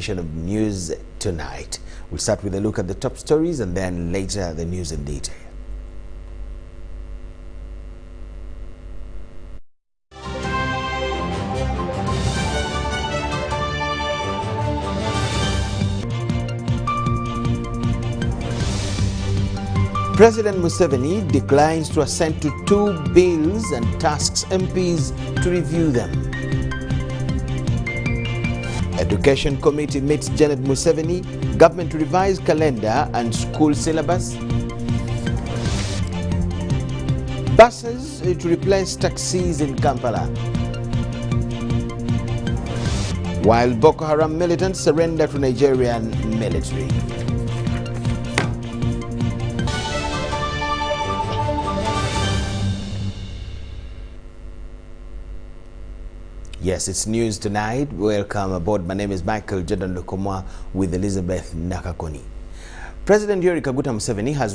Of News Tonight. We'll start with a look at the top stories and then later the news in detail. President Museveni declines to assent to 2 bills and tasks MPs to review them. Education Committee meets Janet Museveni, government to revise calendar and school syllabus. Buses to replace taxis in Kampala. While Boko Haram militants surrender to Nigerian military. Yes, it's news tonight. Welcome aboard. My name is Michael Jordan Lukomwa with Elizabeth Nakakoni. President Yoweri Kaguta Museveni has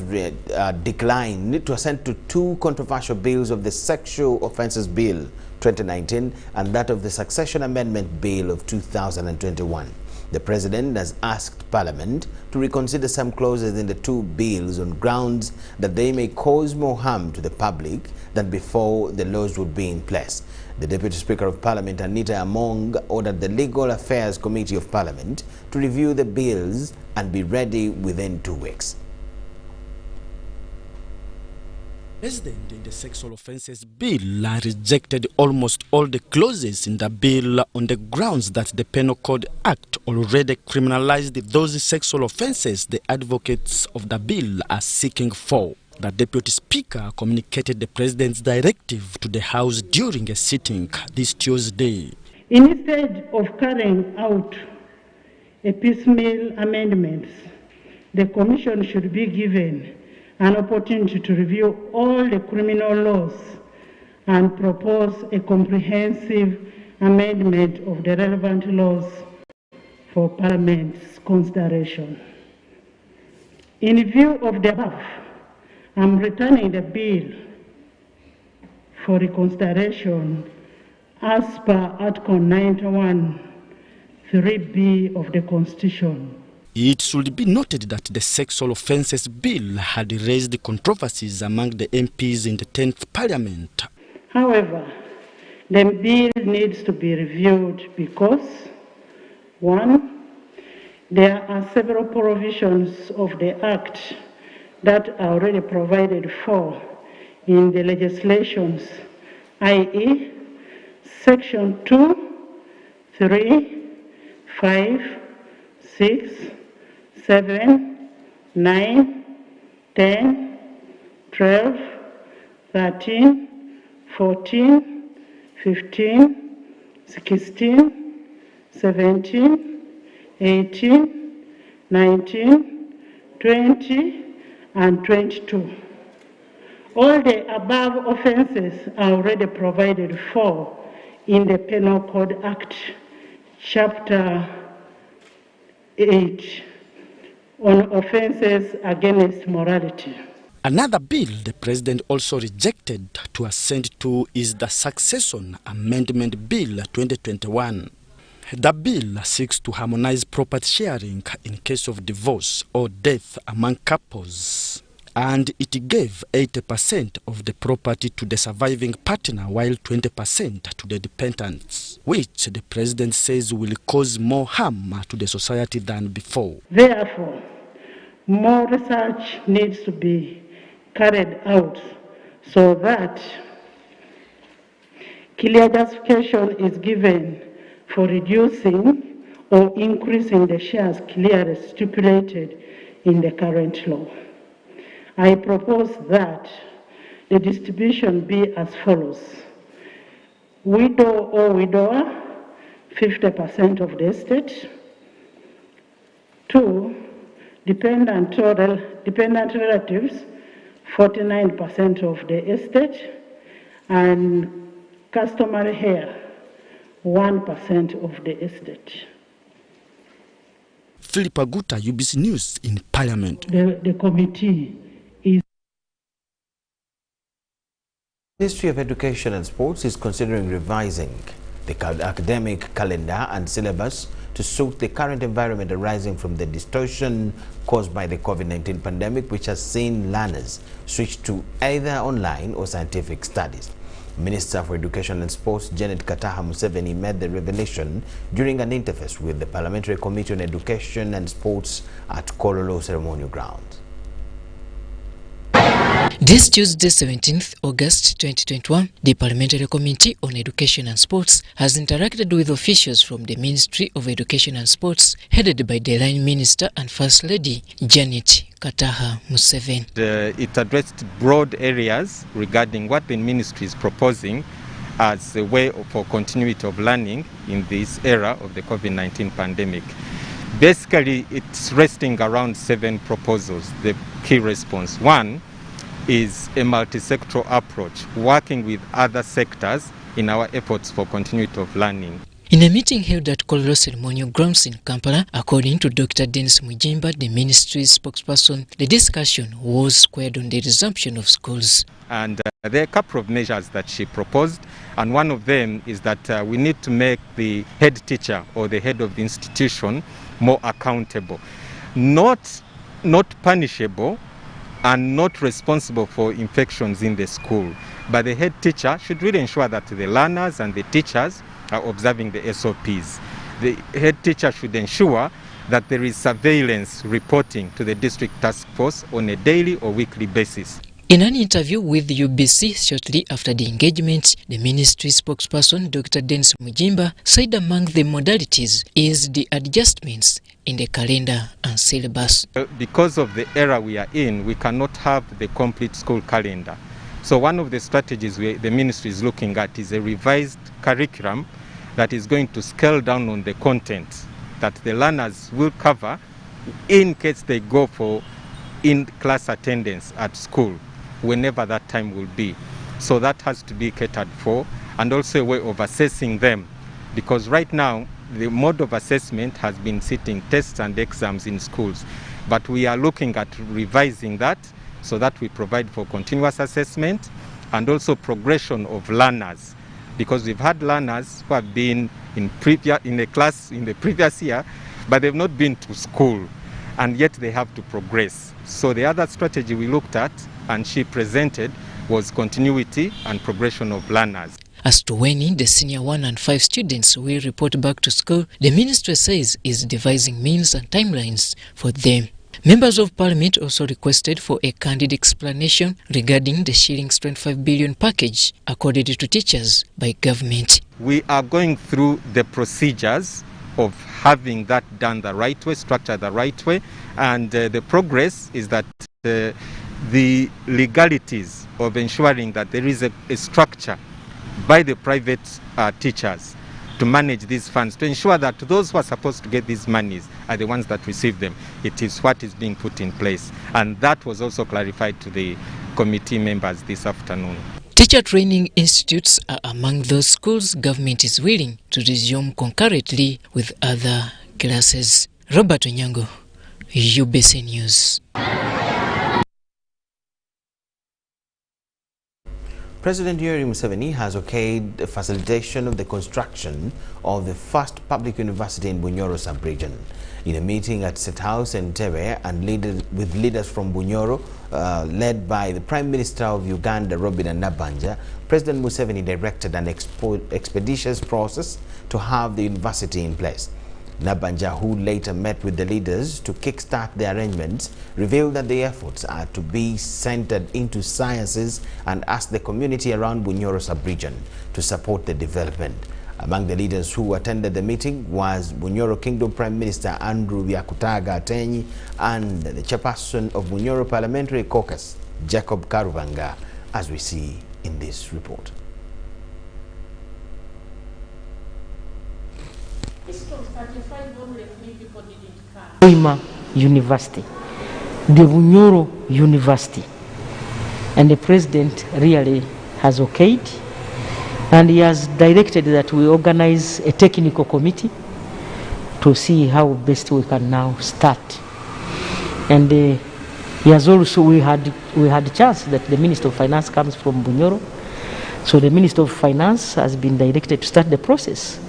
declined to assent to 2 controversial bills of the Sexual Offences Bill 2019 and that of the Succession Amendment Bill of 2021. The President has asked Parliament to reconsider some clauses in the 2 bills on grounds that they may cause more harm to the public than before the laws would be in place. The Deputy Speaker of Parliament, Anita Among, ordered the Legal Affairs Committee of Parliament to review the bills and be ready within 2 weeks. President in the Sexual Offences Bill rejected almost all the clauses in the bill on the grounds that the Penal Code Act already criminalized those sexual offences the advocates of the bill are seeking for. The Deputy Speaker communicated the President's directive to the House during a sitting this Tuesday. Instead of carrying out a piecemeal amendments, the Commission should be given an opportunity to review all the criminal laws and propose a comprehensive amendment of the relevant laws for Parliament's consideration. In view of the above, I'm returning the bill for reconsideration as per Article 91, 3B of the Constitution. It should be noted that the Sexual Offences Bill had raised controversies among the MPs in the 10th Parliament. However, the bill needs to be reviewed because, 1, there are several provisions of the Act that are already provided for in the legislations, i.e., Section 2, 3, 5, 6, 7, 9, 10, 12, 13, 14, 15, 16, 17, 18, 19, 20, and 22. All the above offences are already provided for in the Penal Code Act, Chapter 8, on offences against morality. Another bill the President also rejected to assent to is the Succession Amendment Bill 2021. The bill seeks to harmonize property sharing in case of divorce or death among couples, and it gave 80% of the property to the surviving partner while 20% to the dependents, which the President says will cause more harm to the society than before. Therefore, more research needs to be carried out so that clear justification is given for reducing or increasing the shares clearly stipulated in the current law. I propose that the distribution be as follows. Widow or widower, 50% of the estate. 2, dependent relatives, 49% of the estate. And customary heir, 1% of the estate. Philip Aguta, UBC News in Parliament. The committee is... The Ministry of Education and Sports is considering revising the academic calendar and syllabus to suit the current environment arising from the distortion caused by the COVID-19 pandemic, which has seen learners switch to either online or scientific studies. Minister for Education and Sports Janet Kataha Museveni made the revelation during an interface with the Parliamentary Committee on Education and Sports at Kololo Ceremonial Grounds. This Tuesday, 17th August 2021, the Parliamentary Committee on Education and Sports has interacted with officials from the Ministry of Education and Sports, headed by the Line Minister and First Lady Janet Kataha Museveni. It addressed broad areas regarding what the ministry is proposing as a way for continuity of learning in this era of the COVID-19 pandemic. Basically, it's resting around 7 proposals. The key response. One is a multi-sectoral approach, working with other sectors in our efforts for continuity of learning. In a meeting held at Kololo Ceremonial Grounds in Kampala, according to Dr. Dennis Mujimba, the ministry's spokesperson, the discussion was squared on the resumption of schools. And there are a couple of measures that she proposed, and one of them is that we need to make the head teacher or the head of the institution more accountable, not punishable, and not responsible for infections in the school. But the head teacher should really ensure that the learners and the teachers are observing the SOPs. The head teacher should ensure that there is surveillance reporting to the district task force on a daily or weekly basis. In an interview with the UBC shortly after the engagement, the ministry spokesperson Dr. Dennis Mujimba said among the modalities is the adjustments in the calendar and syllabus. Because of the era we are in, we cannot have the complete school calendar. So one of the strategies the ministry is looking at is a revised curriculum that is going to scale down on the content that the learners will cover in case they go for in-class attendance at school, whenever that time will be. So that has to be catered for, and also a way of assessing them, because right now the mode of assessment has been sitting tests and exams in schools, but we are looking at revising that so that we provide for continuous assessment and also progression of learners, because we've had learners who have been in a class in the previous year, but they've not been to school, and yet they have to progress. So the other strategy we looked at and she presented was continuity and progression of learners. As to when the senior 1 and 5 students will report back to school, the ministry says is devising means and timelines for them. Members of Parliament also requested for a candid explanation regarding the shillings 25 billion package accorded to teachers by government. We are going through the procedures of having that done the right way, structured the right way, and the progress is that the legalities of ensuring that there is a structure by the private teachers to manage these funds, to ensure that those who are supposed to get these monies are the ones that receive them. It is what is being put in place. And that was also clarified to the committee members this afternoon. Teacher training institutes are among those schools government is willing to resume concurrently with other classes. Robert Onyango, UBC News. President Yoweri Museveni has okayed the facilitation of the construction of the first public university in Bunyoro sub-region. In a meeting at State House in Entebbe and with leaders from Bunyoro, led by the Prime Minister of Uganda, Robert Nabanja, President Museveni directed an expeditious process to have the university in place. Nabanja, who later met with the leaders to kickstart the arrangements, revealed that the efforts are to be centered into sciences and asked the community around Bunyoro sub-region to support the development. Among the leaders who attended the meeting was Bunyoro Kingdom Prime Minister Andrew Byakutaga Atenyi and the chairperson of Bunyoro Parliamentary Caucus, Jacob Karubanga, as we see in this report. University, the Bunyoro University, and the president really has okayed, and he has directed that we organize a technical committee to see how best we can now start. And he has also, we had a chance that the Minister of Finance comes from Bunyoro, so the Minister of Finance has been directed to start the process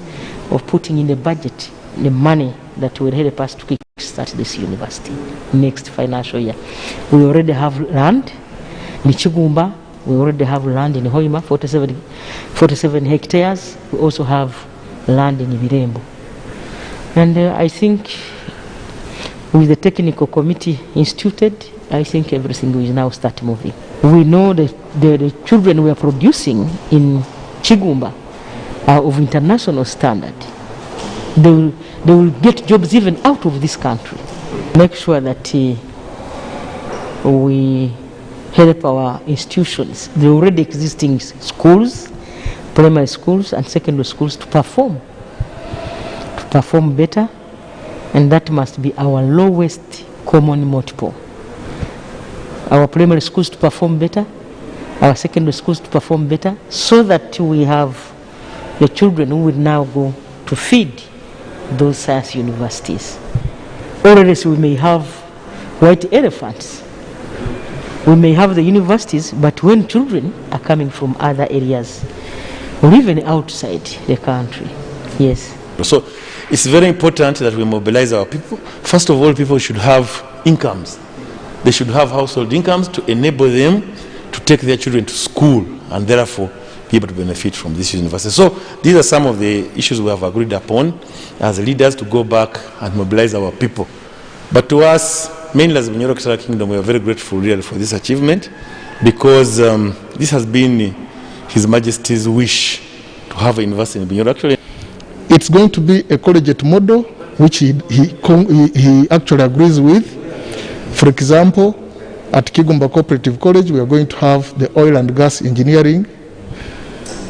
of putting in a budget the money that will help us to kickstart this university next financial year. We already have land in Chigumba. We already have land in Hoima, 47 hectares. We also have land in Birembo. And I think with the technical committee instituted, I think everything will now start moving. We know that the children we are producing in Chigumba are of international standard. They will get jobs even out of this country. Make sure that we help our institutions, the already existing schools, primary schools and secondary schools to perform better, and that must be our lowest common multiple. Our primary schools to perform better, our secondary schools to perform better, so that we have the children who will now go to feed those science universities. Or else we may have white elephants. We may have the universities, but when children are coming from other areas or even outside the country, yes. So it's very important that we mobilize our people. First of all, people should have incomes. They should have household incomes to enable them to take their children to school and therefore be able to benefit from this university. So these are some of the issues we have agreed upon as leaders, to go back and mobilize our people. But to us, mainly as the Bunyoro Kingdom, we are very grateful really for this achievement, because this has been His Majesty's wish to have a university in Bunyoro. Actually, it's going to be a collegiate model, which he actually agrees with. For example, at Kigumba Cooperative College, we are going to have the oil and gas engineering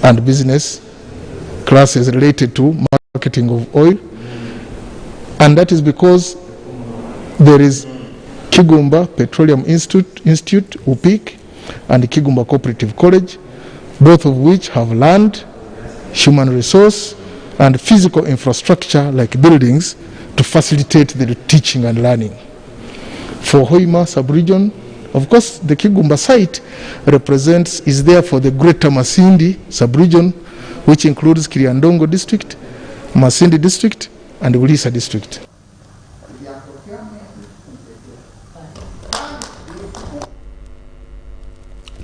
and business classes related to marketing of oil. And that is because there is Kigumba Petroleum Institute, UPIC, and Kigumba Cooperative College, both of which have land, human resource, and physical infrastructure like buildings to facilitate the teaching and learning. For Hoima sub-region, of course, the Kigumba site is there for the Greater Masindi sub-region, which includes Kiriandongo district, Masindi district, and Ulisa district.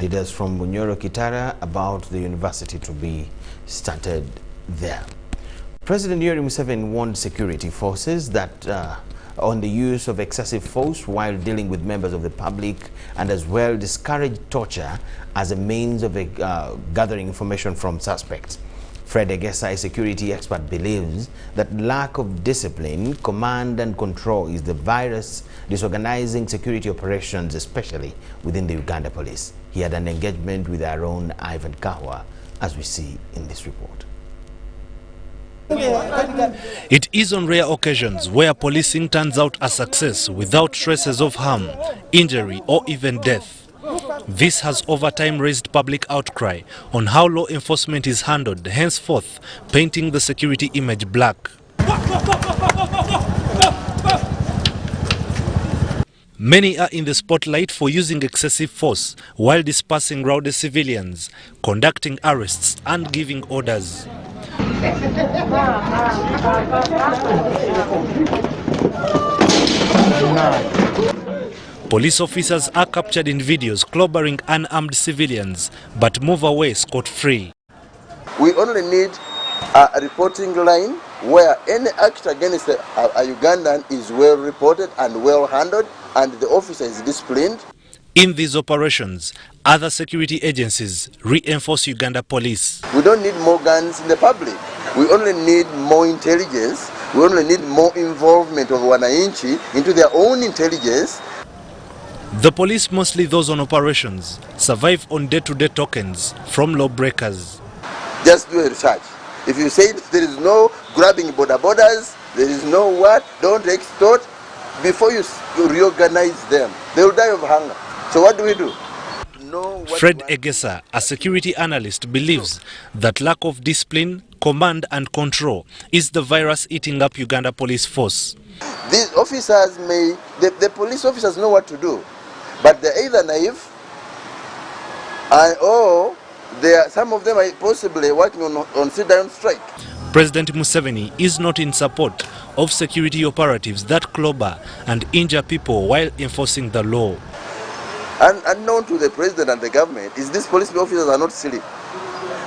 Leaders from Bunyoro Kitara about the university to be started there. President Yoweri Museveni warned security forces that on the use of excessive force while dealing with members of the public, and as well discouraged torture as a means of gathering information from suspects. Fred Egesa, a security expert, believes that lack of discipline, command and control is the virus disorganizing security operations, especially within the Uganda police. He had an engagement with our own Ivan Kahwa, as we see in this report. It is on rare occasions where policing turns out a success without traces of harm, injury or even death. This has over time raised public outcry on how law enforcement is handled, henceforth painting the security image black. Many are in the spotlight for using excessive force while dispersing rowdy civilians, conducting arrests and giving orders. Police officers are captured in videos clobbering unarmed civilians, but move away scot-free. We only need a reporting line where any act against a Ugandan is well reported and well handled, and the officer is disciplined. In these operations, other security agencies reinforce Uganda police. We don't need more guns in the public. We only need more intelligence. We only need more involvement of Wananchi into their own intelligence. The police, mostly those on operations, survive on day-to-day tokens from lawbreakers. Just do a research. If you say there is no grabbing borders, there is no what, don't extort, before you reorganize them, they will die of hunger. So what do we do? Fred Egesa, a security analyst, believes that lack of discipline, command and control is the virus eating up Uganda police force. These officers the police officers know what to do, but they're either naive or some of them are possibly working on sit-down strike. President Museveni is not in support of security operatives that clobber and injure people while enforcing the law. And unknown to the president and the government is these police officers are not silly.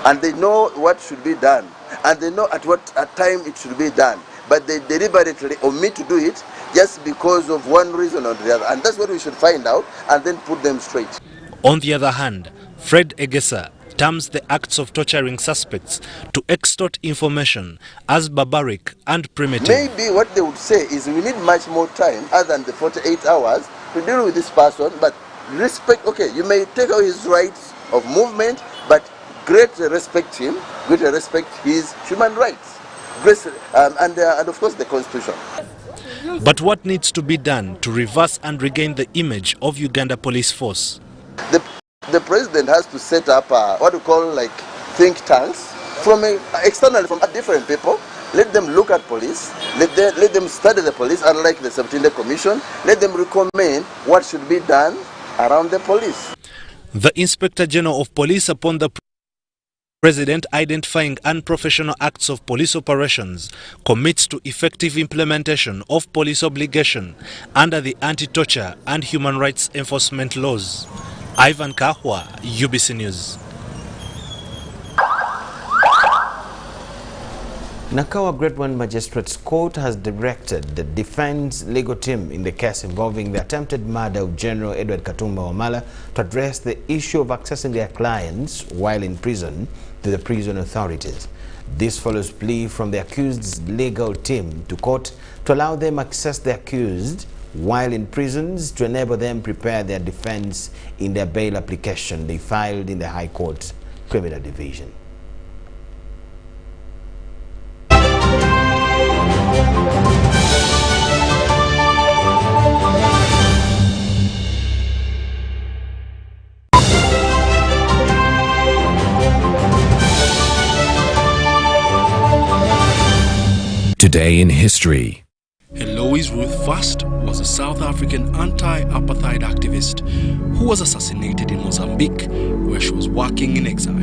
And they know what should be done. And they know at what time it should be done. But they deliberately omit to do it just because of one reason or the other. And that's what we should find out and then put them straight. On the other hand, Fred Egesa terms the acts of torturing suspects to extort information as barbaric and primitive. Maybe what they would say is we need much more time other than the 48 hours to deal with this person, but respect, okay, you may take out his rights of movement, but greatly respect him, greatly respect his human rights, and of course the Constitution. But what needs to be done to reverse and regain the image of Uganda Police Force? The president has to set up what we call like think tanks from externally from different people. Let them look at police, let them study the police, unlike the 17th Commission. Let them recommend what should be done around the police. The Inspector General of Police, upon the President identifying unprofessional acts of police operations, commits to effective implementation of police obligation under the anti-torture and human rights enforcement laws. Ivan Kahwa, UBC News. Nakawa Grade 1 Magistrates Court has directed the defense legal team in the case involving the attempted murder of General Edward Katumba Wamala to address the issue of accessing their clients while in prison to the prison authorities. This follows plea from the accused's legal team to court to allow them access the accused while in prisons to enable them prepare their defense in their bail application they filed in the High Court Criminal Division. Today in history. Eloise Ruth First was a South African anti-apartheid activist who was assassinated in Mozambique, where she was working in exile.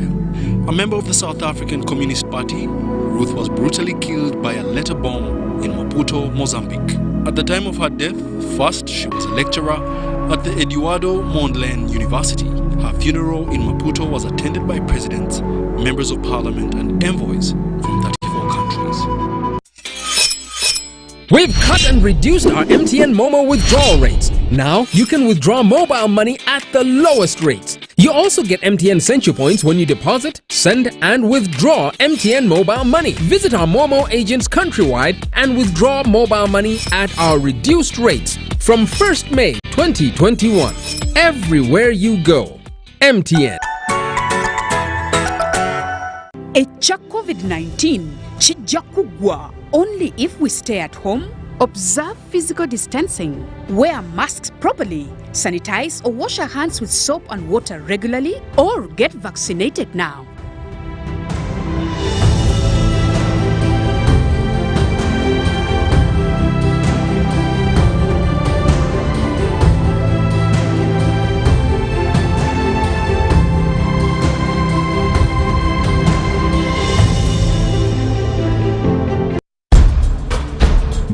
A member of the South African Communist Party, Ruth was brutally killed by a letter bomb in Maputo, Mozambique. At the time of her death, first she was a lecturer at the Eduardo Mondlane University. Her funeral in Maputo was attended by presidents, members of parliament and envoys from 34 countries. We've cut and reduced our MTN Momo withdrawal rates. Now you can withdraw mobile money at the lowest rates. You also get MTN Senchu points when you deposit, send and withdraw MTN mobile money. Visit our Momo agents countrywide and withdraw mobile money at our reduced rates from 1st May 2021. Everywhere you go. MTN. Echa COVID-19 chijja kugwa only if we stay at home, observe physical distancing, wear masks properly, sanitize or wash our hands with soap and water regularly, or get vaccinated now.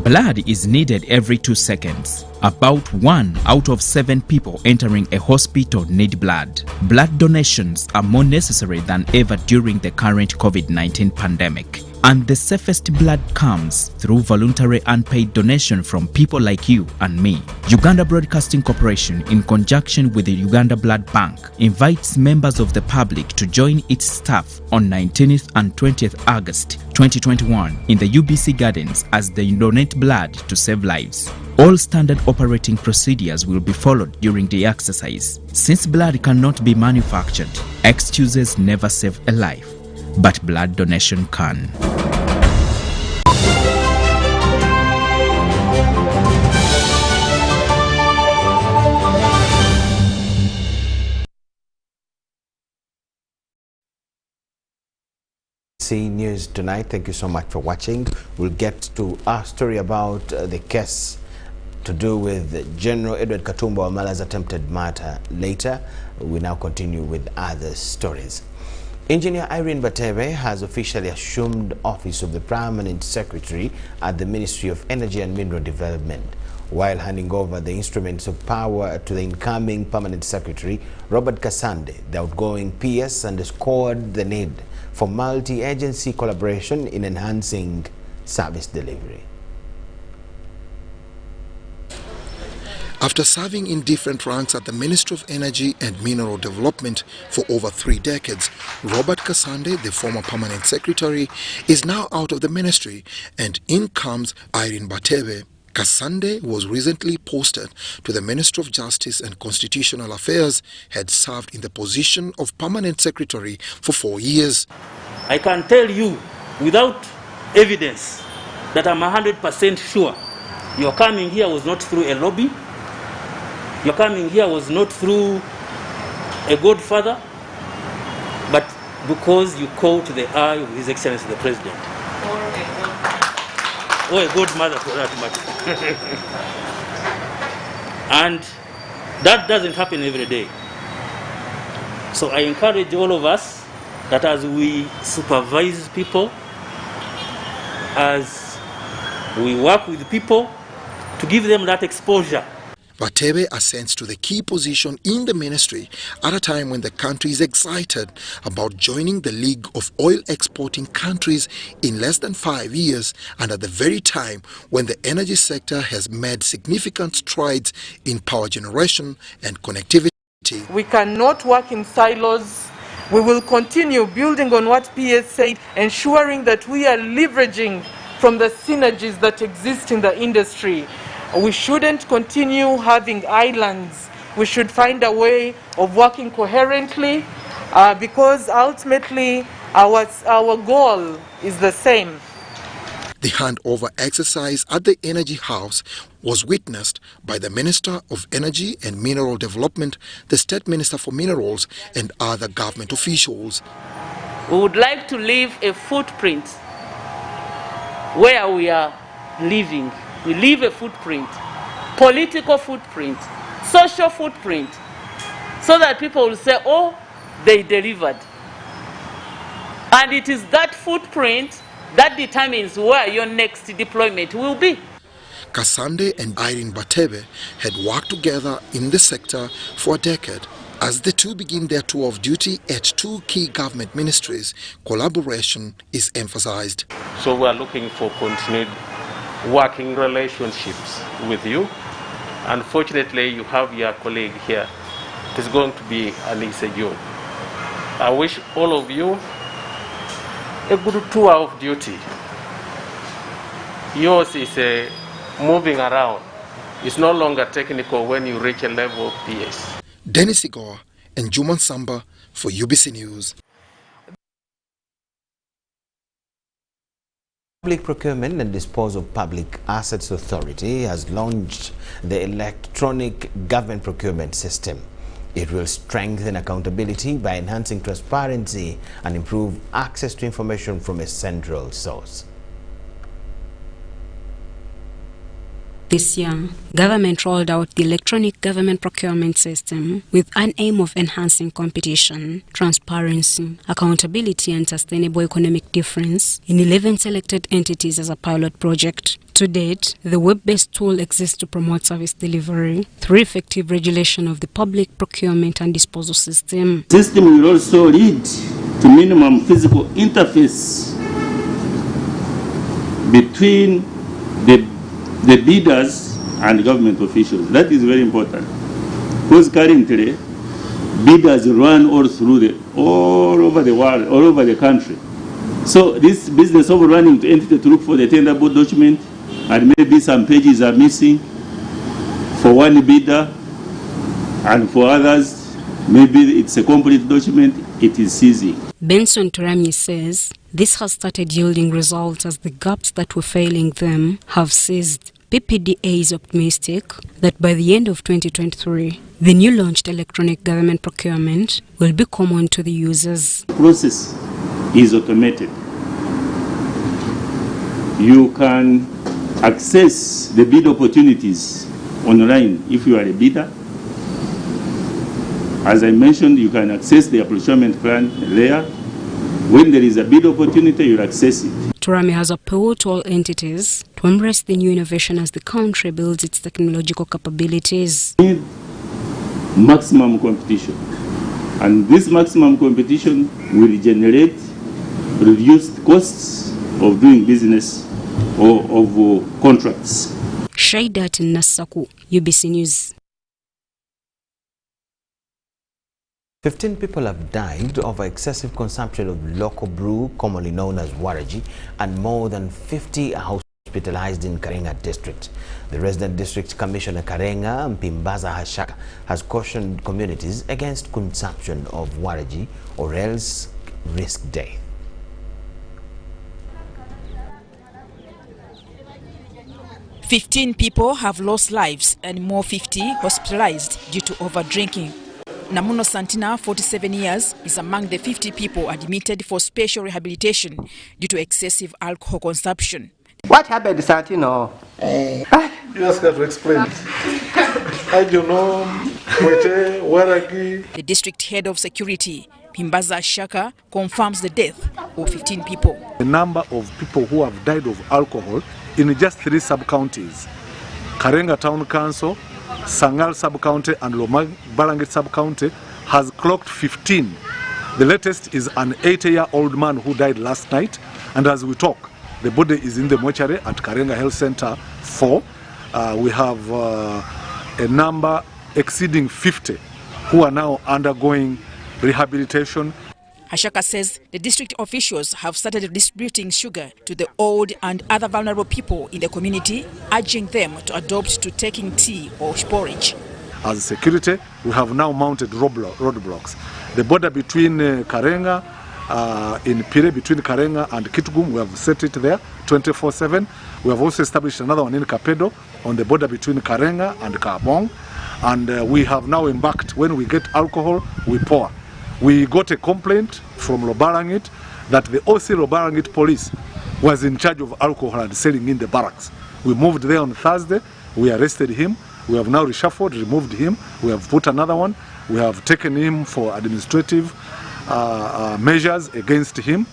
Blood is needed every 2 seconds. About 1 out of 7 people entering a hospital need blood. Blood donations are more necessary than ever during the current COVID-19 pandemic. And the safest blood comes through voluntary unpaid donation from people like you and me. Uganda Broadcasting Corporation, in conjunction with the Uganda Blood Bank, invites members of the public to join its staff on 19th and 20th August 2021 in the UBC Gardens as they donate blood to save lives. All standard operating procedures will be followed during the exercise. Since blood cannot be manufactured, excuses never save a life, but blood donation can. News tonight. Thank you so much for watching. We'll get to our story about the case to do with General Edward Katumba Wamala's attempted murder later. We now continue with other stories. Engineer Irene Batebe has officially assumed office of the Permanent Secretary at the Ministry of Energy and Mineral Development. While handing over the instruments of power to the incoming Permanent Secretary, Robert Kasande, the outgoing PS, underscored the need for multi-agency collaboration in enhancing service delivery. After serving in different ranks at the Ministry of Energy and Mineral Development for over 3 decades, Robert Kasande, the former Permanent Secretary, is now out of the ministry, and in comes Irene Batebe. Kasande was recently posted to the Ministry of Justice and Constitutional Affairs, had served in the position of Permanent Secretary for 4 years. I can tell you without evidence that I'm 100% sure your coming here was not through a lobby. Your coming here was not through a godfather, but because you caught the eye of His Excellency the President. Or a godmother for that matter. And that doesn't happen every day. So I encourage all of us that as we supervise people, as we work with people, to give them that exposure. Batebe ascends to the key position in the ministry at a time when the country is excited about joining the League of Oil Exporting Countries in less than 5 years, and at the very time when the energy sector has made significant strides in power generation and connectivity. We cannot work in silos. We will continue building on what PS said, ensuring that we are leveraging from the synergies that exist in the industry. We shouldn't continue having islands. We should find a way of working coherently because ultimately our goal is the same. The handover exercise at the Energy House was witnessed by the Minister of Energy and Mineral Development, the State Minister for Minerals, and other government officials. We would like to leave a footprint where we are living. We leave a footprint, political footprint, social footprint, so that people will say, oh, they delivered. And it is that footprint that determines where your next deployment will be. Kasande and Irene Batebe had worked together in the sector for a decade. As the two begin their tour of duty at 2 key government ministries, collaboration is emphasized. So we are looking for continued working relationships with you. Unfortunately, you have your colleague here. It is going to be an easy job. I wish all of you a good tour of duty. Yours is moving around. It's no longer technical when you reach a level of PS. Dennis Igor and Juman Samba for UBC News. Public Procurement and Disposal of Public Assets Authority has launched the electronic government procurement system. It will strengthen accountability by enhancing transparency and improve access to information from a central source. This year, government rolled out the electronic government procurement system with an aim of enhancing competition, transparency, accountability and sustainable economic difference in 11 selected entities as a pilot project. To date, the web-based tool exists to promote service delivery through effective regulation of the public procurement and disposal system. The system will also lead to minimum physical interface between the bidders and government officials. That is very important, because currently bidders run all over the world, all over the country. So this business of running to entity to look for the tender board document, and maybe some pages are missing for one bidder, and for others maybe it's a complete document, it is ceasing. Benson Turami says this has started yielding results as the gaps that were failing them have ceased. PPDA is optimistic that by the end of 2023, the new launched electronic government procurement will be common to the users. The process is automated. You can access the bid opportunities online if you are a bidder. As I mentioned, you can access the procurement plan there. When there is a bid opportunity, you access it. Turami has appealed to all entities to embrace the new innovation as the country builds its technological capabilities. We need maximum competition. And this maximum competition will generate reduced costs of doing business or of contracts. Shaidat Nasaku, UBC News. 15 people have died over excessive consumption of local brew, commonly known as waraji, and more than 50 are hospitalized in Karenga district. The resident district commissioner Karenga Mpimbaza Hashaka has cautioned communities against consumption of waraji or else risk death. "15 people have lost lives and more 50 hospitalized due to over-drinking. Namuno Santina, 47 years, is among the 50 people admitted for special rehabilitation due to excessive alcohol consumption. What happened, Santino? You just have to explain. I don't know. The district head of security, Pimbaza Shaka, confirms the death of 15 people. The number of people who have died of alcohol in just 3 sub-counties, Karenga Town Council, Sangal sub-county and Balangit sub-county, has clocked 15. The latest is an 80-year-old man who died last night, and as we talk, the body is in the mortuary at Karenga Health Center 4. We have a number exceeding 50 who are now undergoing rehabilitation. Hashaka says the district officials have started distributing sugar to the old and other vulnerable people in the community, urging them to adopt to taking tea or porridge. As security, we have now mounted roadblocks. The border between Karenga, in Pire, between Karenga and Kitgum, we have set it there 24/7. We have also established another one in Kapedo on the border between Karenga and Kabong. And we have now embarked, when we get alcohol, we pour. We got a complaint from Lobarangit that the OC Lobarangit police was in charge of alcohol and selling in the barracks. We moved there on Thursday. We arrested him. We have now reshuffled, removed him. We have put another one. We have taken him for administrative measures against him.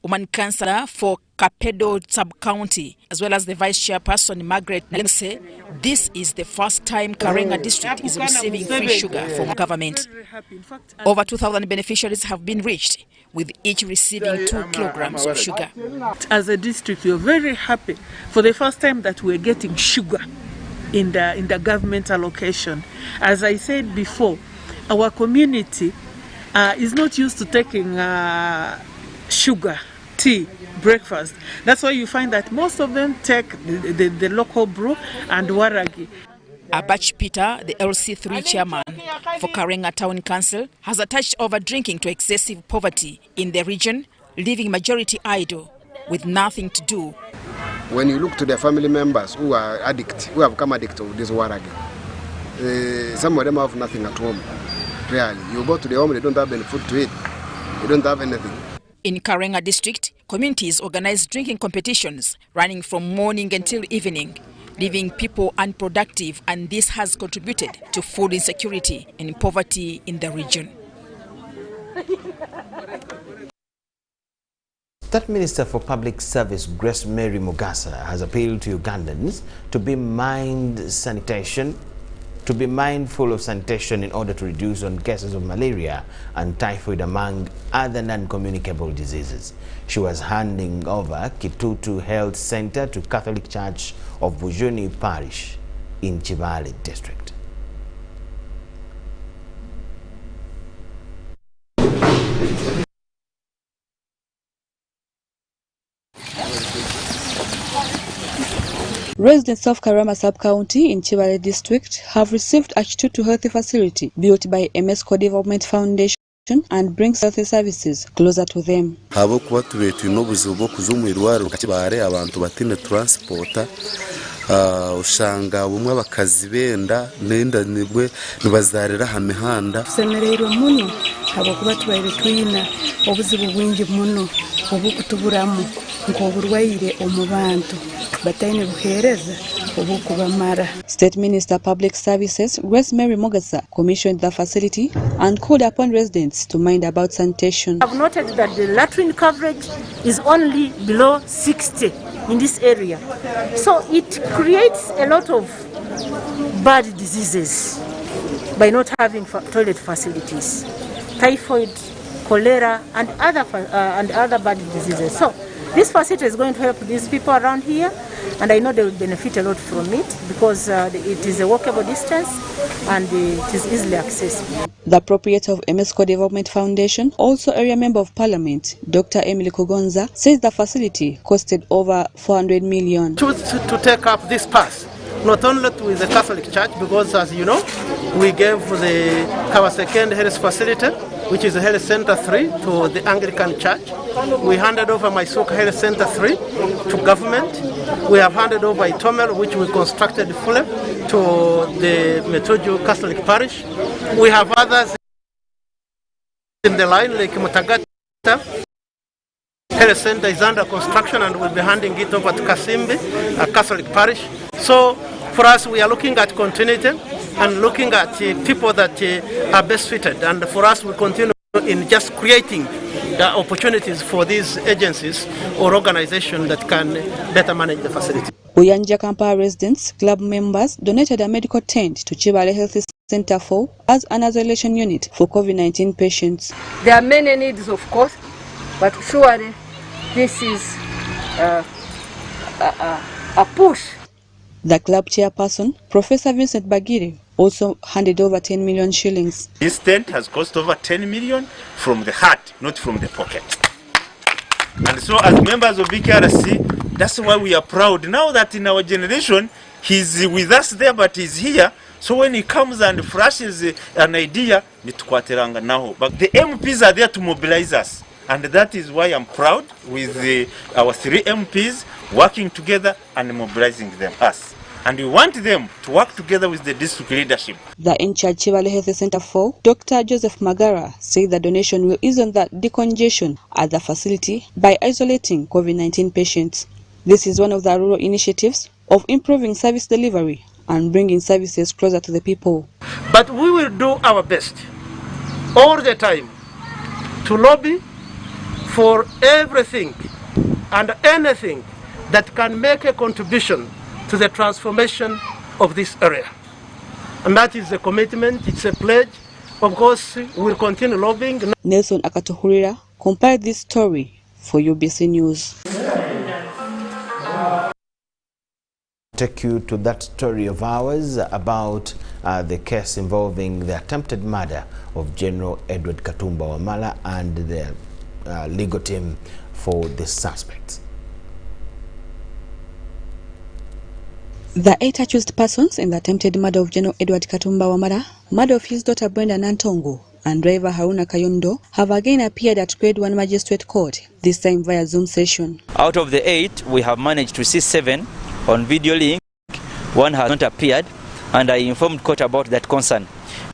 Woman councillor for Kapedo sub-county, as well as the vice chairperson Margaret say this is the first time Karenga district is receiving free sugar from government. Over 2,000 beneficiaries have been reached, with each receiving 2 kilograms of sugar. As a district, we are very happy for the first time that we are getting sugar in the government allocation. As I said before, our community is not used to taking sugar, tea, breakfast. That's why you find that most of them take the local brew and waragi. Abach Peter, the LC3 chairman for Karenga Town Council, has attached over drinking to excessive poverty in the region, leaving majority idle with nothing to do. When you look to their family members who are addicts, who have become addicted to this waragi, some of them have nothing at home. Really, you go to the home, they don't have any food to eat. They don't have anything. In Karenga district, communities organize drinking competitions running from morning until evening, leaving people unproductive, and this has contributed to food insecurity and poverty in the region. State Minister for Public Service Grace Mary Mugasa has appealed to Ugandans to be mindful of sanitation in order to reduce on cases of malaria and typhoid, among other non-communicable diseases. She was handing over Kitutu Health Center to Catholic Church of Bujuni Parish in Chivale district. Residents of Karama sub-county in Chivale district have received a Kitutu healthy facility built by MS Co-Development Foundation and brings healthy services closer to them. Habo kuba tubetu n'obuzibu bwo kuzumwirwara ukakibare abantu batine transporta ushanga bumwe bakazi benda nenda nibwe nibazarira ha mihanda. Semerero muno habo kuba tubaire twina obuzibu bwingi muno obukutuburamu ngo burwaire omubantu State Minister Public Services Grace Mary Mogasa commissioned the facility and called upon residents to mind about sanitation. I've noted that the latrine coverage is only below 60 in this area. So it creates a lot of bad diseases by not having toilet facilities. Typhoid, cholera, and other bad diseases. So this facility is going to help these people around here, and I know they will benefit a lot from it because it is a walkable distance and it is easily accessible. The proprietor of MSCO Development Foundation, also area member of Parliament, Dr. Emily Kugonza, says the facility costed over 400 million. To take up this pass, not only with the Catholic Church, because as you know, we gave our second health facility, which is Health Center 3, to the Anglican Church. We handed over Maisoko Health Center 3 to government. We have handed over Itomel, which we constructed fully, to the Metojo Catholic Parish. We have others in the line, like Mutagata Health Center is under construction, and we'll be handing it over to Kasimbi, a Catholic parish. So for us, we are looking at continuity and looking at people that are best fitted. And for us, we continue in just creating the opportunities for these agencies or organizations that can better manage the facility. Uyanja Kampala residents, club members donated a medical tent to Chibale Health Center 4 as an isolation unit for COVID-19 patients. There are many needs, of course, but surely this is a push. The club chairperson, Professor Vincent Bagiri, also handed over 10 million shillings. This tent has cost over 10 million from the heart, not from the pocket. And so as members of BKRC, that's why we are proud. Now that in our generation, he's with us there, but he's here. So when he comes and flashes an idea, but the MPs are there to mobilize us. And that is why I'm proud with our 3 MPs working together and mobilizing us. And we want them to work together with the district leadership. The in-charge Chibale Health Center 4, Dr. Joseph Magara, said the donation will ease on the decongestion at the facility by isolating COVID-19 patients. This is one of the rural initiatives of improving service delivery and bringing services closer to the people. But we will do our best all the time to lobby for everything and anything that can make a contribution to the transformation of this area. And that is a commitment, it's a pledge. Of course, we'll continue lobbying. Nelson Akatohurira compiled this story for UBC News. Take you to that story of ours about the case involving the attempted murder of General Edward Katumba Wamala and the legal team for the suspects. The 8 accused persons in the attempted murder of General Edward Katumba Wamala, murder of his daughter Brenda Nantongo, and driver Haruna Kayondo have again appeared at Grade 1 Magistrate Court, this time via Zoom session. Out of the 8, we have managed to see 7 on video link. 1 has not appeared, and I informed court about that concern.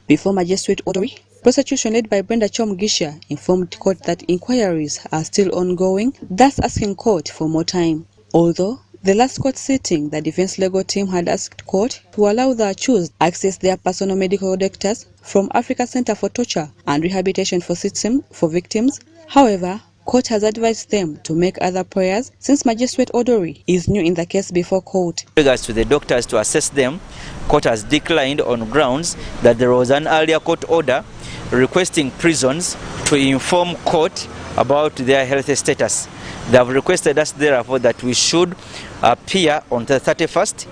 Before Magistrate Odori, prosecution led by Brenda Chomgisha informed court that inquiries are still ongoing, thus asking court for more time. Although the last court sitting, the defense legal team had asked court to allow the accused access their personal medical doctors from Africa Center for Torture and Rehabilitation for victims. However, court has advised them to make other prayers since Magistrate Odori is new in the case before court. With regards to the doctors to assess them, court has declined on grounds that there was an earlier court order requesting prisons to inform court about their health status. They have requested us therefore that we should appear on the 31st,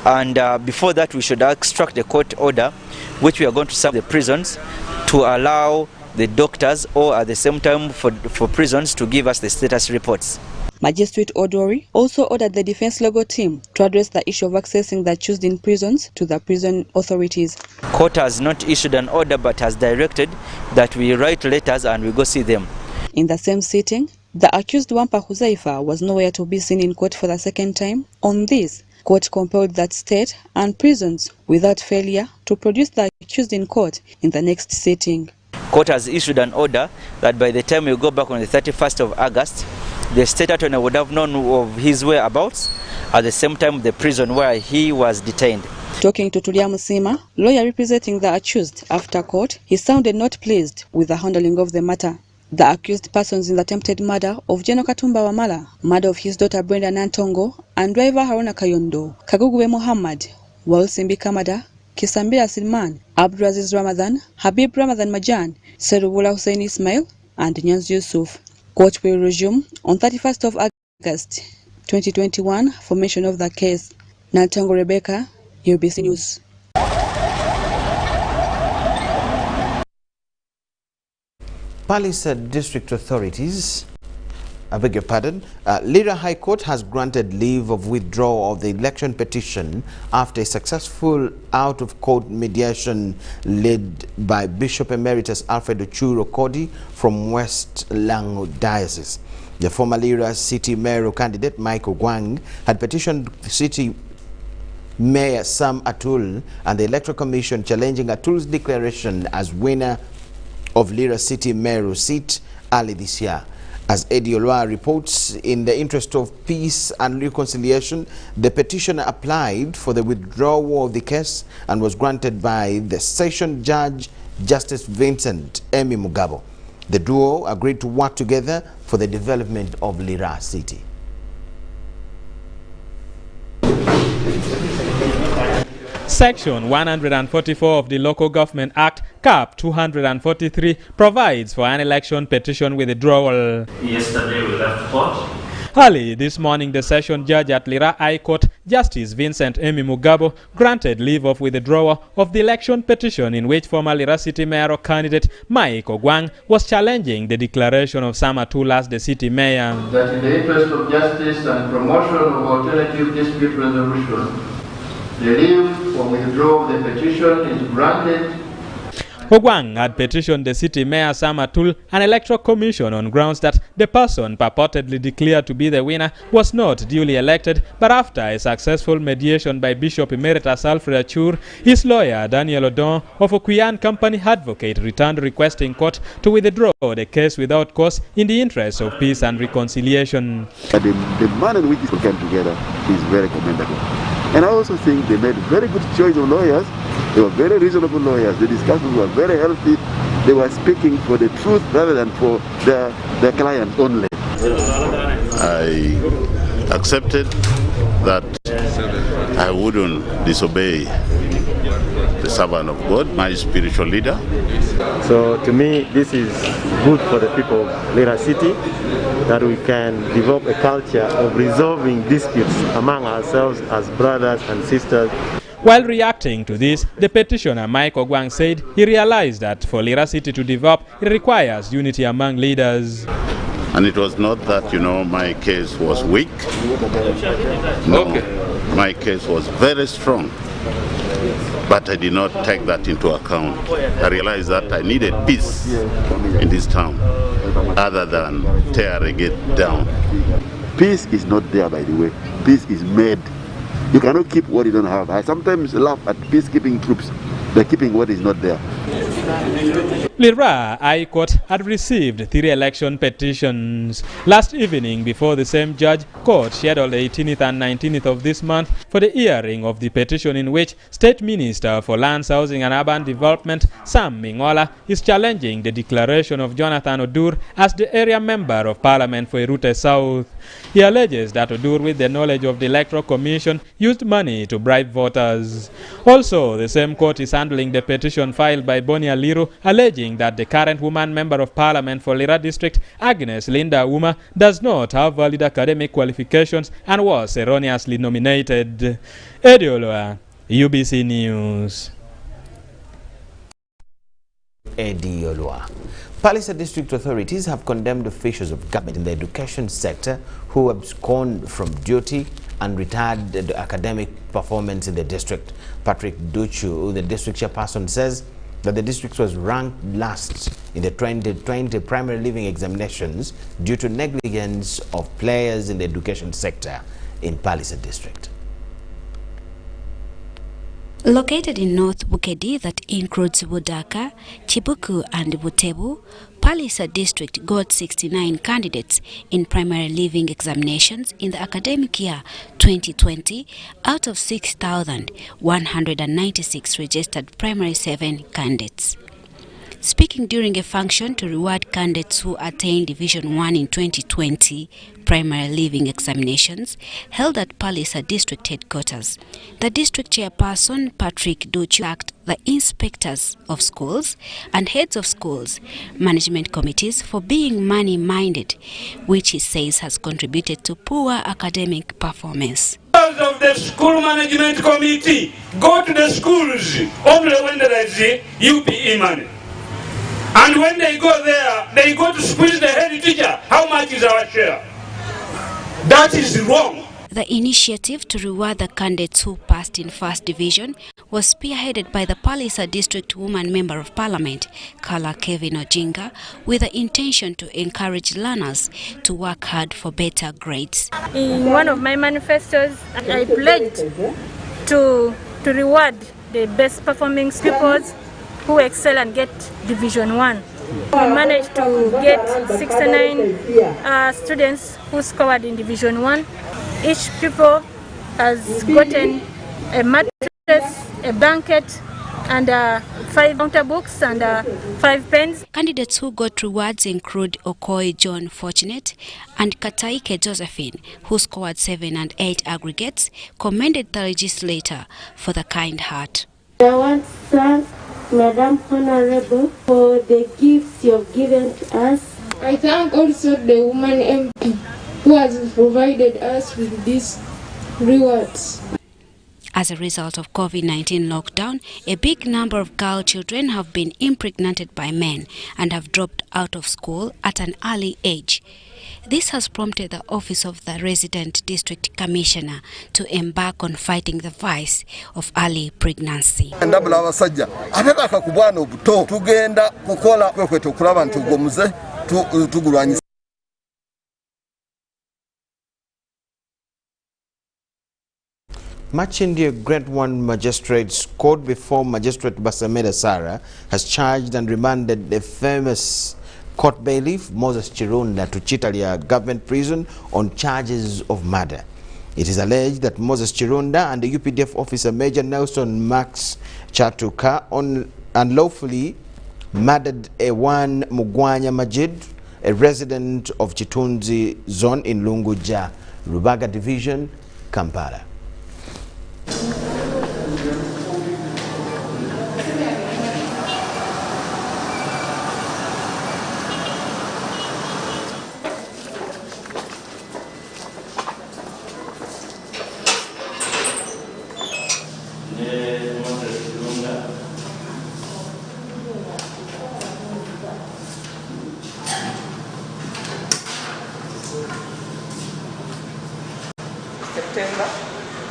and before that we should extract the court order which we are going to serve the prisons to allow the doctors, or at the same time for prisons to give us the status reports. Magistrate Odori also ordered the defense legal team to address the issue of accessing the accused in prisons to the prison authorities. Court has not issued an order but has directed that we write letters and we go see them. In the same sitting, the accused Wampa Huzaifa was nowhere to be seen in court for the second time. On this, court compelled that state and prisons without failure to produce the accused in court in the next sitting. Court has issued an order that by the time we go back on the 31st of August, the state attorney would have known of his whereabouts at the same time the prison where he was detained. Talking to Tulia Musima, lawyer representing the accused after court, he sounded not pleased with the handling of the matter. The accused persons in the attempted murder of General Katumba Wamala, murder of his daughter Brenda Nantongo, and driver Haruna Kayondo, Kagugwe Muhammad, Walsimbi Kamada, Kisambia Silman, Abdulaziz Ramadan, Habib Ramadan Majan, Serubula Hussein Ismail, and Nyanz Yusuf. Court will resume on 31st of August 2021 formation of the case. Nantongo Rebecca, UBC News. Palace District Authorities, I beg your pardon, Lira High Court has granted leave of withdrawal of the election petition after a successful out-of-court mediation led by Bishop Emeritus Alfred Ochuro Kodi from West Lango Diocese. The former Lira City Mayor candidate Michael Gwang had petitioned City Mayor Sam Atul and the Electoral Commission challenging Atul's declaration as winner of Lira City Mayor seat early this year. As Eddie Olwa reports, in the interest of peace and reconciliation, the petitioner applied for the withdrawal of the case and was granted by the Session Judge Justice Vincent Emi Mugabo. The duo agreed to work together for the development of Lira City. Section 144 of the Local Government Act, Cap 243, provides for an election petition withdrawal. Yesterday we left court. Early this morning, the session judge at Lira High Court, Justice Vincent Emi Mugabo, granted leave of withdrawal of the election petition in which former Lira City Mayor candidate Mike Ogwang was challenging the declaration of Sam Atul as the city mayor. That in the interest of justice and promotion of alternative dispute resolution, the leave for withdrawal of the petition is granted. Ogwang had petitioned the city mayor Sam Atul and Electoral Commission on grounds that the person purportedly declared to be the winner was not duly elected, but after a successful mediation by Bishop Emeritus Alfred Achur, his lawyer Daniel Odon of Okuyan Company Advocate returned requesting court to withdraw the case without cause in the interest of peace and reconciliation. The manner in which people came together is very commendable. And I also think they made very good choice of lawyers. They were very reasonable lawyers. The discussions were very healthy. They were speaking for the truth rather than for their client only. I accepted that I wouldn't disobey the servant of God, my spiritual leader. So to me, this is good for the people of Lira City, that we can develop a culture of resolving disputes among ourselves as brothers and sisters. While reacting to this, the petitioner Mike Ogwang said he realized that for Lira City to develop, it requires unity among leaders. And it was not that, my case was weak. No, my case was very strong. But I did not take that into account. I realized that I needed peace in this town, other than tearing it down. Peace is not there, by the way. Peace is made. You cannot keep what you don't have. I sometimes laugh at peacekeeping troops. They're keeping what is not there. Lira High Court had received 3 election petitions. Last evening, before the same judge, court scheduled the 18th and 19th of this month for the hearing of the petition in which State Minister for Lands, Housing and Urban Development, Sam Mingola, is challenging the declaration of Jonathan Odur as the area member of Parliament for Erute South. He alleges that Odur, with the knowledge of the Electoral Commission, used money to bribe voters. Also, the same court is handling the petition filed by Bonia Liru, alleging that the current woman member of Parliament for Lira District, Agnes Linda Uma, does not have valid academic qualifications and was erroneously nominated. Eddie Olwa, UBC News. Eddie Olwa. Palace District authorities have condemned officials of government in the education sector who abscond from duty and retarded academic performance in the district. Patrick Duchu, the district chairperson, says that the district was ranked last in the 2020 primary living examinations due to negligence of players in the education sector in Palace District. Located in North Bukedi, that includes Budaka, Chibuku and Butebu, Palisa district got 69 candidates in primary living examinations in the academic year 2020 out of 6,196 registered primary 7 candidates. Speaking during a function to reward candidates who attained Division 1 in 2020 primary living examinations held at Palisa District Headquarters, the district chairperson Patrick Duchu thanked the inspectors of schools and heads of schools management committees for being money-minded, which he says has contributed to poor academic performance. Members of the school management committee go to the schools only when there is UPE money. And when they go there, they go to squeeze the head teacher. How much is our share? That is wrong. The initiative to reward the candidates who passed in first division was spearheaded by the Palisa District Woman Member of Parliament, Kala Kevin Ojinga, with the intention to encourage learners to work hard for better grades. In one of my manifestos, I pledged to reward the best performing pupils who excel and get Division 1. We managed to get 69 students who scored in Division 1. Each pupil has gotten a mattress, a blanket, and 5 counter books and 5 pens. Candidates who got rewards include Okoi John Fortunate and Kataike Josephine, who scored 7 and 8 aggregates, commended the legislator for the kind heart. I want to thank Madam Honorable for the gifts you have given to us. I thank also the woman MP who has provided us with these rewards. As a result of COVID-19 lockdown, a big number of girl children have been impregnated by men and have dropped out of school at an early age. This has prompted the Office of the Resident District Commissioner to embark on fighting the vice of early pregnancy. Machindia Grade 1 Magistrates Court before Magistrate Basameda Sara has charged and remanded the famous court bailiff Moses Chirunda to Chitalia government prison on charges of murder. It is alleged that Moses Chirunda and the UPDF officer Major Nelson Max Chatuka unlawfully murdered Ewan Mugwanya Majid, a resident of Chitunzi Zone in Lunguja, Rubaga Division, Kampala. September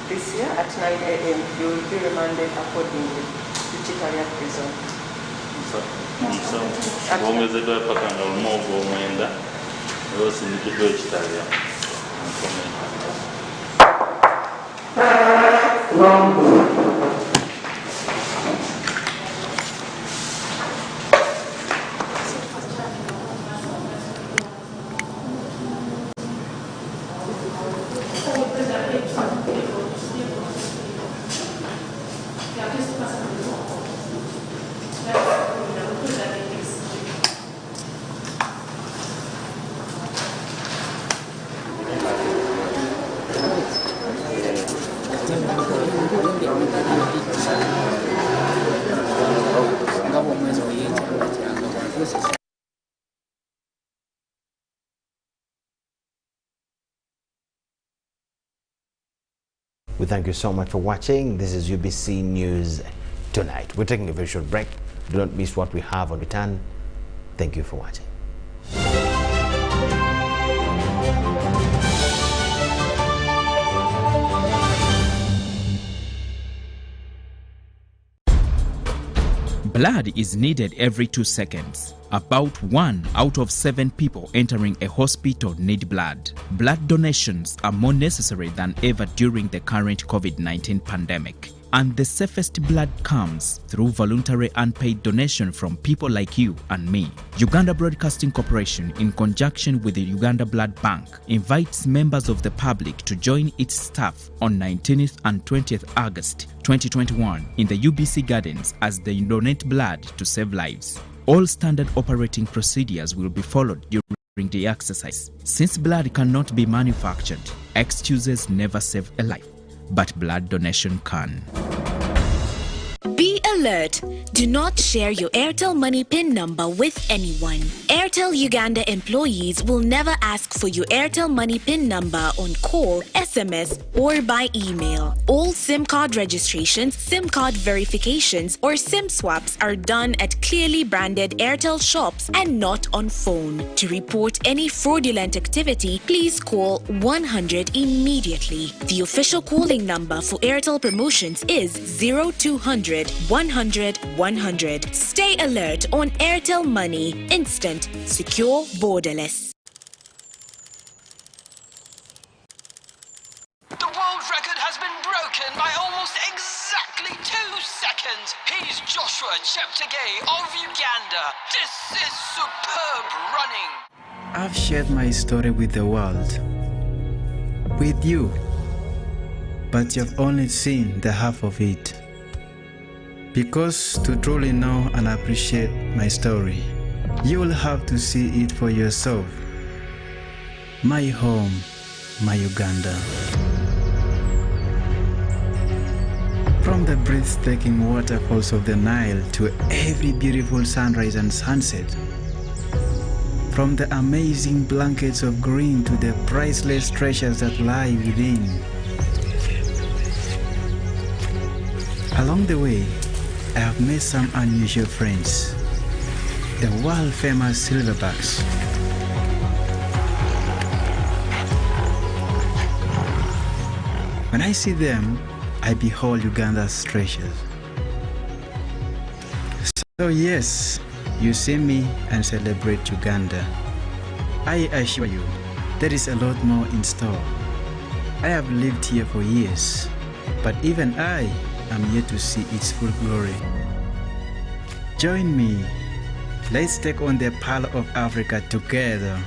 this year at 9 a.m. You will be remanded accordingly to Chitalia prison. We thank you so much for watching. This is UBC News Tonight. We're taking a very short break. Do not miss what we have on return. Thank you for watching. Blood is needed every 2 seconds. About 1 out of 7 people entering a hospital need blood. Blood donations are more necessary than ever during the current COVID-19 pandemic. And the safest blood comes through voluntary unpaid donation from people like you and me. Uganda Broadcasting Corporation, in conjunction with the Uganda Blood Bank, invites members of the public to join its staff on 19th and 20th August 2021 in the UBC Gardens as they donate blood to save lives. All standard operating procedures will be followed during the exercise. Since blood cannot be manufactured, excuses never save a life, but blood donation can. Be alert. Do not share your Airtel Money PIN number with anyone. Airtel Uganda employees will never ask for your Airtel Money PIN number on call, SMS, or by email. All SIM card registrations, SIM card verifications, or SIM swaps are done at clearly branded Airtel shops and not on phone. To report any fraudulent activity, please call 100 immediately. The official calling number for Airtel promotions is 0200 100 100. Stay alert on Airtel Money. Instant, secure, borderless. The world record has been broken by almost exactly 2 seconds. He's Joshua Cheptegei of Uganda. This is superb running. I've shared my story with the world, with you, but you've only seen the half of it. Because to truly know and appreciate my story, you will have to see it for yourself. My home, my Uganda. From the breathtaking waterfalls of the Nile to every beautiful sunrise and sunset. From the amazing blankets of green to the priceless treasures that lie within. Along the way, I have made some unusual friends. The world-famous silverbacks. When I see them, I behold Uganda's treasures. So yes, you see me and celebrate Uganda. I assure you, there is a lot more in store. I have lived here for years, but even I am yet to see its full glory. Join me. Let's take on the Pearl of Africa together.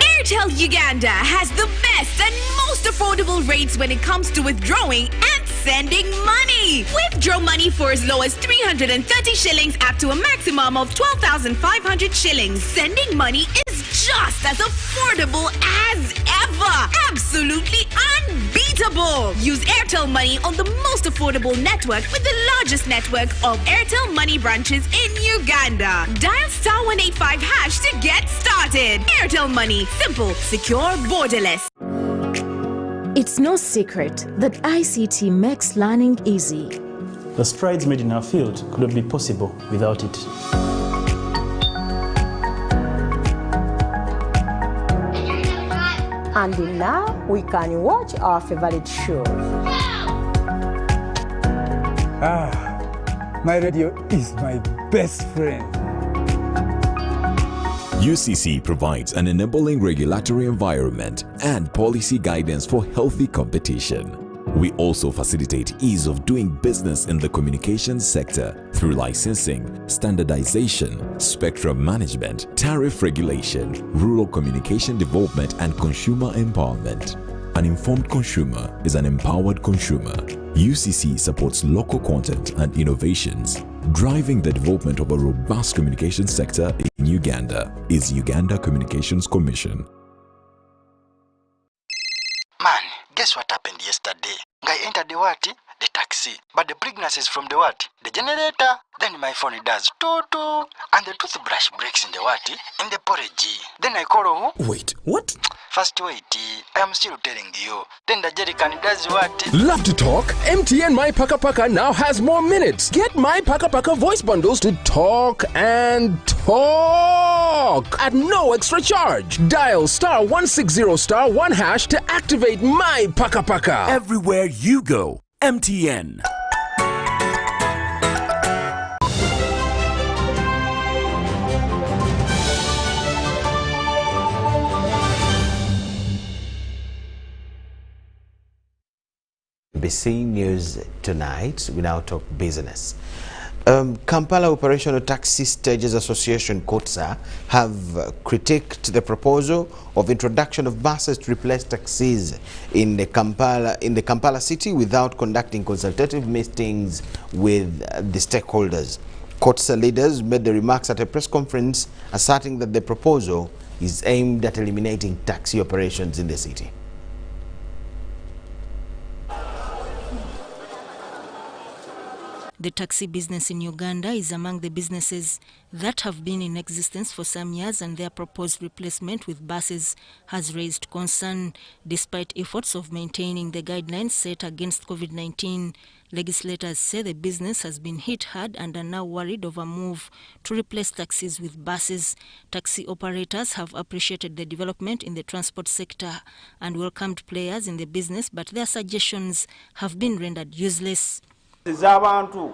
Airtel Uganda has the best and most affordable rates when it comes to withdrawing and sending money. Withdraw money for as low as 330 shillings up to a maximum of 12,500 shillings. Sending money is just as affordable as ever. Absolutely unbeatable. Use Airtel Money on the most affordable network with the largest network of Airtel Money branches in Uganda. Dial *185# to get started. Airtel Money. Simple, secure, borderless. It's no secret that ICT makes learning easy. The strides made in our field could not be possible without it. And now we can watch our favorite shows. My radio is my best friend. UCC provides an enabling regulatory environment and policy guidance for healthy competition. We also facilitate ease of doing business in the communications sector through licensing, standardization, spectrum management, tariff regulation, rural communication development, and consumer empowerment. An informed consumer is an empowered consumer. UCC supports local content and innovations. Driving the development of a robust communication sector in Uganda is Uganda Communications Commission. Man, guess what happened yesterday? I entered the what? The taxi. But the pregnancy is from the what? The generator. Then my phone does toto. And the toothbrush breaks in the what? In the porridge. Then I call who? Wait, what? First wait, I am still telling you. Then the jerrycan does what? Love to talk? MTN My Paka Paka now has more minutes. Get My Paka Paka voice bundles to talk and talk at no extra charge. Dial *160*1# to activate My Paka Paka. Everywhere you go, MTN. UBC News Tonight. We now talk business. Kampala Operational Taxi Stages Association (KOTSA) have critiqued the proposal of introduction of buses to replace taxis in the Kampala city without conducting consultative meetings with the stakeholders. KOTSA leaders made the remarks at a press conference, asserting that the proposal is aimed at eliminating taxi operations in the city. The taxi business in Uganda is among the businesses that have been in existence for some years, and their proposed replacement with buses has raised concern. Despite efforts of maintaining the guidelines set against COVID-19, legislators say the business has been hit hard and are now worried of a move to replace taxis with buses. Taxi operators have appreciated the development in the transport sector and welcomed players in the business, but their suggestions have been rendered useless. Abantu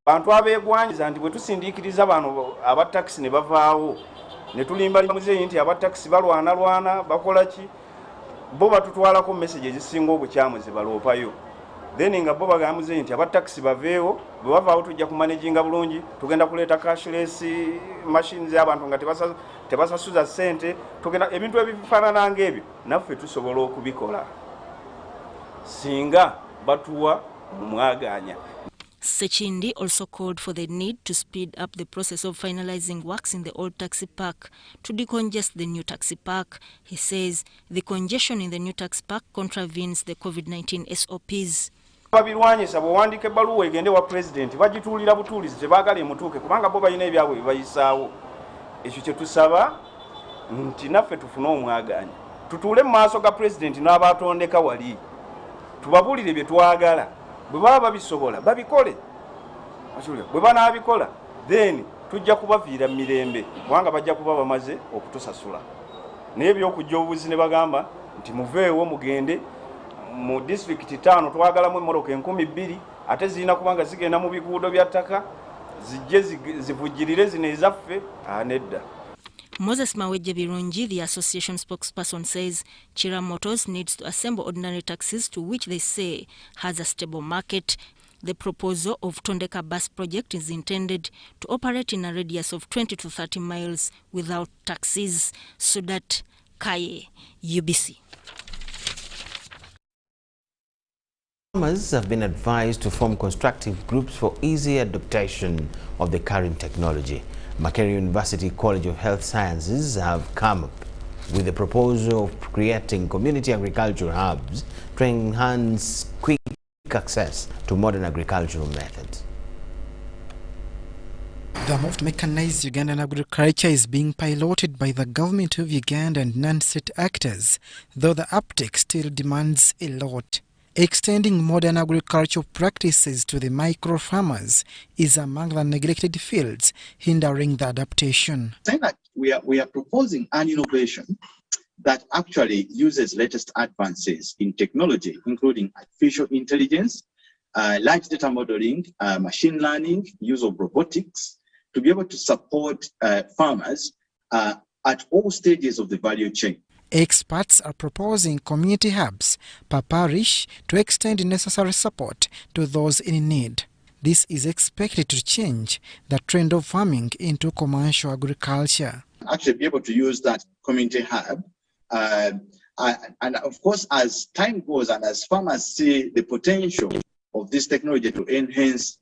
abegwanyiza nti bwe tusindikiriza bano abataxi ne bavaawo ne tulimba muzeeyi nti abataxi balwana bakola ki bo batutwalako message ezisinga obukyamu ze baloopayo then nga bo bagamba muzeeyi nti abataxi baveewo bwe bavaawo tujja kumanaginga bulungi tugenda kuleeta cashless machines abantu nga tebasasuza ssente tugenda ebintu ebifaanana ng'ebyo naffe tusobola okubikola singa batuwa mwaganya. Sechindi also called for the need to speed up the process of finalizing works in the old taxi park to decongest the new taxi park. He says the congestion in the new taxi park contravenes the COVID-19 SOPs. Babirwanyisa bwandike ebbaluwa egende wa president bagituulira butuulizi tebaagala emutuuke kubanga bo balina ebyabwe bibayisaawo. Ekyo kye tusaba nti naffe tufune omwaganya tutuule mu maaso ga president n'abatondeka wali tubabuulire bye twagala. Bwe baba babisobola babikole bwe banaabikola then tujja kubaviira mirembe kubanga bajja kuba bamaze okutusasula naye byokujja obubuzi ne bagamba nti muveewo mugende mu district 5 twagalamu emmoroka 2,000 ate zirina kubanga zigenda mu biguudo bya ttaka zijje zivujjirire zino ezaffe nedda. Moses Maweje Birungi, the association spokesperson, says Chira Motors needs to assemble ordinary taxis to which they say has a stable market. The proposal of Tondeka bus project is intended to operate in a radius of 20 to 30 miles without taxis. Sudat Kaye, UBC. Farmers have been advised to form constructive groups for easy adaptation of the current technology. Makerere University College of Health Sciences have come up with the proposal of creating community agricultural hubs to enhance quick access to modern agricultural methods. The move to mechanize Ugandan agriculture is being piloted by the government of Uganda and non-state actors, though the uptake still demands a lot. Extending modern agricultural practices to the micro farmers is among the neglected fields, hindering the adaptation. We are proposing an innovation that actually uses latest advances in technology, including artificial intelligence, large data modeling, machine learning, use of robotics, to be able to support farmers at all stages of the value chain. Experts are proposing community hubs per parish to extend necessary support to those in need. This is expected to change the trend of farming into commercial agriculture. Actually be able to use that community hub and of course as time goes and as farmers see the potential of this technology to enhance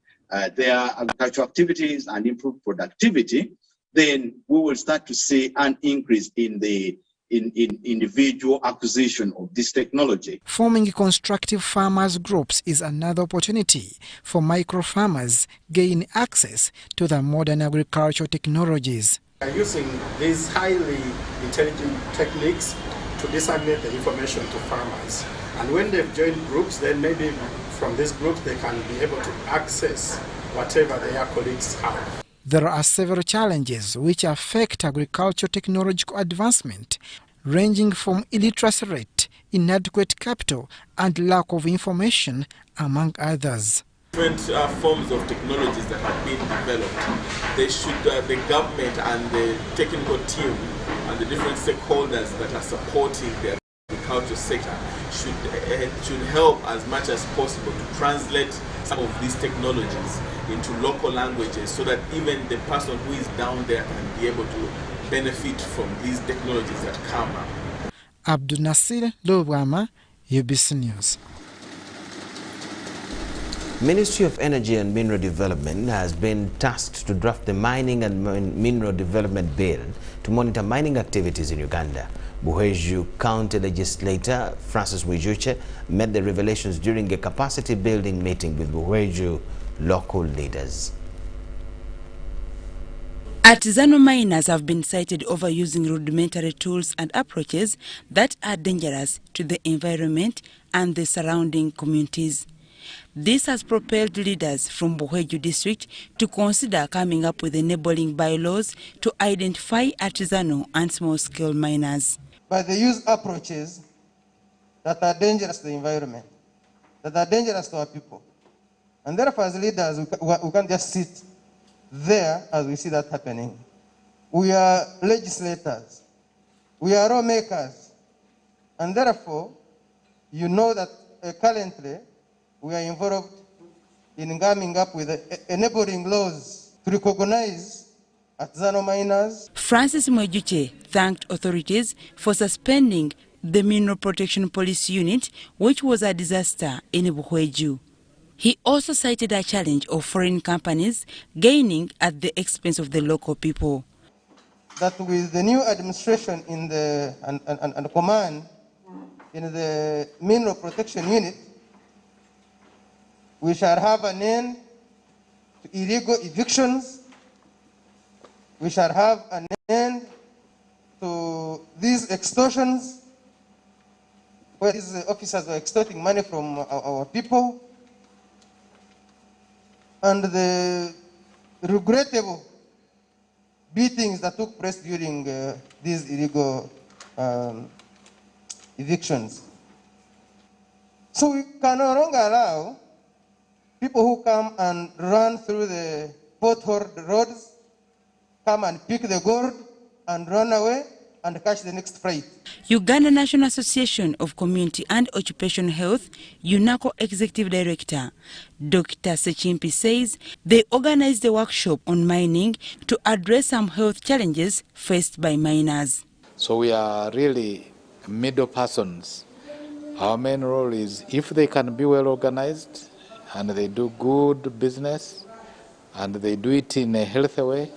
their agricultural activities and improve productivity, then we will start to see an increase in the individual acquisition of this technology. Forming constructive farmers groups is another opportunity for micro farmers gain access to the modern agricultural technologies. Using these highly intelligent techniques to disseminate the information to farmers. And when they've joined groups, then maybe from these groups they can be able to access whatever their colleagues have. There are several challenges which affect agricultural technological advancement, ranging from illiteracy rate, inadequate capital, and lack of information, among others. Different forms of technologies that have been developed, they should, the government and the technical team and the different stakeholders that are supporting the agriculture sector should help as much as possible to translate some of these technologies into local languages so that even the person who is down there can be able to benefit from these technologies that come up. Abdul Nasir Lobwama, UBC News. Ministry of Energy and Mineral Development has been tasked to draft the Mining and Mineral Development Bill to monitor mining activities in Uganda. Buheju County Legislator Francis Wijuche made the revelations during a capacity building meeting with Buheju local leaders. Artisanal miners have been cited overusing rudimentary tools and approaches that are dangerous to the environment and the surrounding communities. This has propelled leaders from Buheju district to consider coming up with enabling bylaws to identify artisanal and small-scale miners. But they use approaches that are dangerous to the environment, that are dangerous to our people. And therefore, as leaders, we can't just sit there as we see that happening. We are legislators. We are lawmakers. And therefore, you know that currently, we are involved in coming up with enabling laws to recognize artisanal miners. Francis Mwejuche thanked authorities for suspending the Mineral Protection Police Unit, which was a disaster in Buheju. He also cited a challenge of foreign companies gaining at the expense of the local people. That with the new administration in the and command in the Mineral Protection Unit, we shall have an end to illegal evictions. We shall have an end to these extortions, where these officers are extorting money from our people. And the regrettable beatings that took place during these illegal evictions. So we can no longer allow people who come and run through the potholed roads, come and pick the gold and run away and catch the next flight. Uganda National Association of Community and Occupational Health, UNACO Executive Director, Dr. Sechimpi says they organized a workshop on mining to address some health challenges faced by miners. So we are really middle persons. Our main role is if they can be well organized and they do good business and they do it in a healthy way,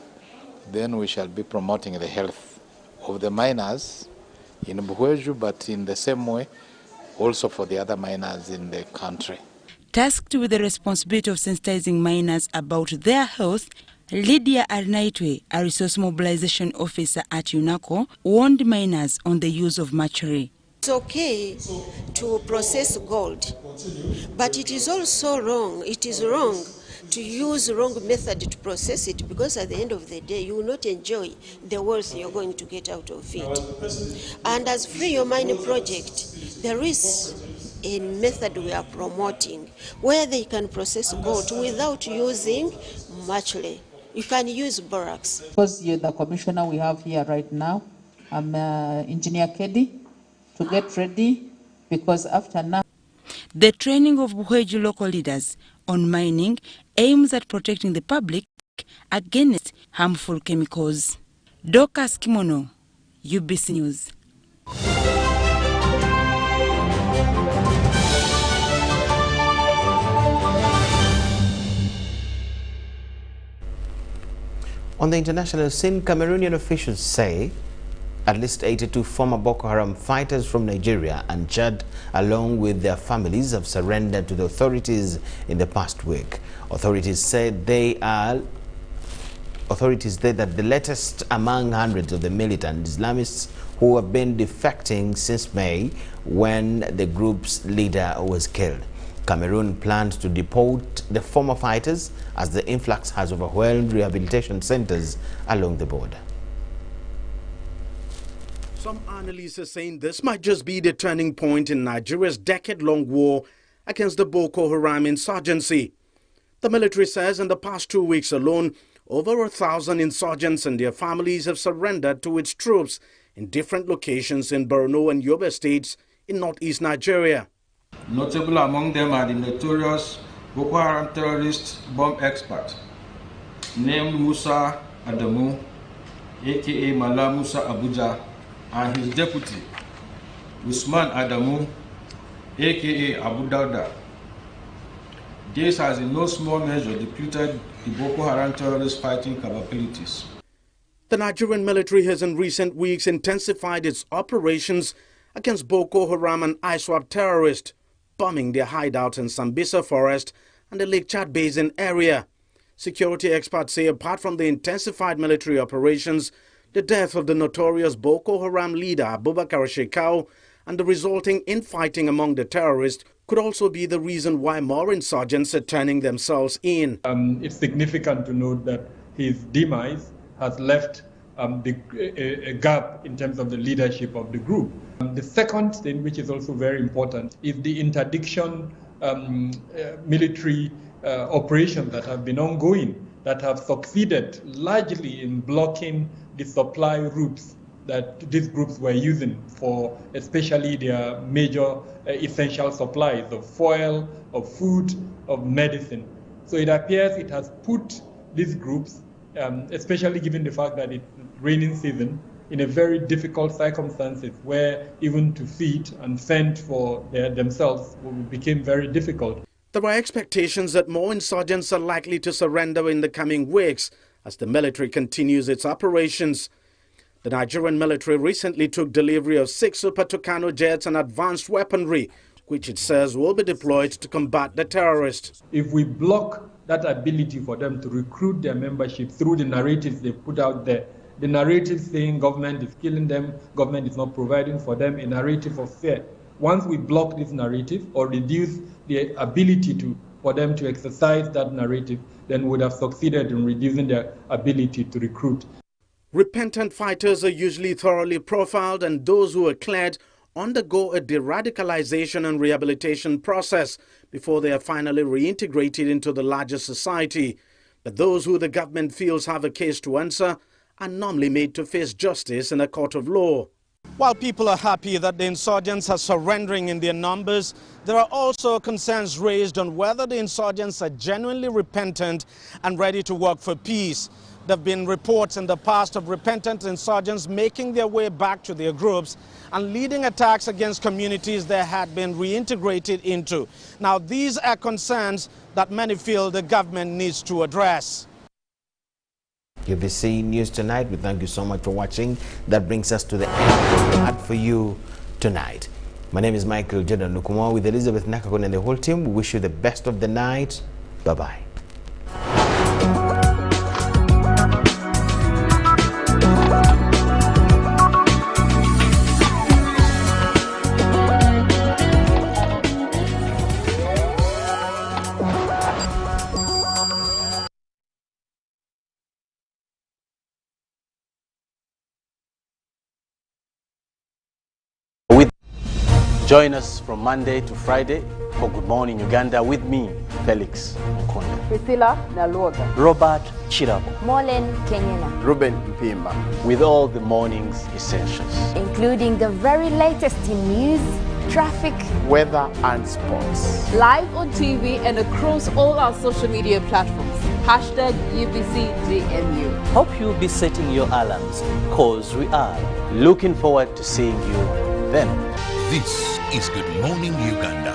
then we shall be promoting the health of the miners in Buheju, but in the same way also for the other miners in the country. Tasked with the responsibility of sensitizing miners about their health, Lydia Arnaitwe, a resource mobilization officer at UNACO, warned miners on the use of mercury. It's okay to process gold, but it is also wrong. It is wrong to use the wrong method to process it, because at the end of the day, you will not enjoy the wealth you're going to get out of it. And as Free Your Mind project, there is a method we are promoting where they can process gold without using mercury. You can use borax. Because you're the commissioner we have here right now, I'm Engineer Kedi, to get ready, because after now. The training of Buheju local leaders on mining aims at protecting the public against harmful chemicals. Dorcas Kimono, UBC News. On the international scene, Cameroonian officials say at least 82 former Boko Haram fighters from Nigeria and Chad, along with their families, have surrendered to the authorities in the past week. Authorities said that the latest among hundreds of the militant Islamists who have been defecting since May, when the group's leader was killed. Cameroon plans to deport the former fighters as the influx has overwhelmed rehabilitation centers along the border. Some analysts are saying this might just be the turning point in Nigeria's decade-long war against the Boko Haram insurgency. The military says in the past 2 weeks alone, over 1,000 insurgents and their families have surrendered to its troops in different locations in Borno and Yobe states in northeast Nigeria. Notable among them are the notorious Boko Haram terrorist bomb expert named Musa Adamu, aka Mala Musa Abuja, and his deputy, Usman Adamu, aka Abu Dauda. This has in no small measure depleted the Boko Haram terrorist fighting capabilities. The Nigerian military has in recent weeks intensified its operations against Boko Haram and ISWAP terrorists, bombing their hideouts in Sambisa Forest and the Lake Chad Basin area. Security experts say apart from the intensified military operations, the death of the notorious Boko Haram leader Abubakar Shekau and the resulting infighting among the terrorists could also be the reason why more insurgents are turning themselves in. It's significant to note that his demise has left a gap in terms of the leadership of the group. The second thing, which is also very important, is the interdiction military operations that have been ongoing, that have succeeded largely in blocking the supply routes that these groups were using for especially their major essential supplies of fuel, of food, of medicine. So it appears it has put these groups, especially given the fact that it's raining season, in a very difficult circumstances where even to feed and fend for themselves became very difficult. There are expectations that more insurgents are likely to surrender in the coming weeks as the military continues its operations. The Nigerian military recently took delivery of 6 Super Tucano jets and advanced weaponry, which it says will be deployed to combat the terrorists. If we block that ability for them to recruit their membership through the narratives they put out there, the narrative saying government is killing them, government is not providing for them, a narrative of fear. Once we block this narrative or reduce the ability for them to exercise that narrative, then we would have succeeded in reducing their ability to recruit. Repentant fighters are usually thoroughly profiled, and those who are cleared undergo a de-radicalization and rehabilitation process before they are finally reintegrated into the larger society. But those who the government feels have a case to answer are normally made to face justice in a court of law. While people are happy that the insurgents are surrendering in their numbers, there are also concerns raised on whether the insurgents are genuinely repentant and ready to work for peace. There have been reports in the past of repentant insurgents making their way back to their groups and leading attacks against communities they had been reintegrated into. Now, these are concerns that many feel the government needs to address. UBC News Tonight, we thank you so much for watching. That brings us to the end of the ad for you tonight. My name is Michael Jordan Lukomwa with Elizabeth Nakakoni and the whole team. We wish you the best of the night. Bye-bye. Join us from Monday to Friday for Good Morning Uganda with me, Felix Mkonda, Priscilla Naluoga, Robert Chirabo, Molen Kenyana, Ruben Mpimba, with all the morning's essentials, including the very latest in news, traffic, weather and sports. Live on TV and across all our social media platforms. Hashtag UBCJMU. Hope you'll be setting your alarms, cause we are looking forward to seeing you then. This is Good Morning Uganda.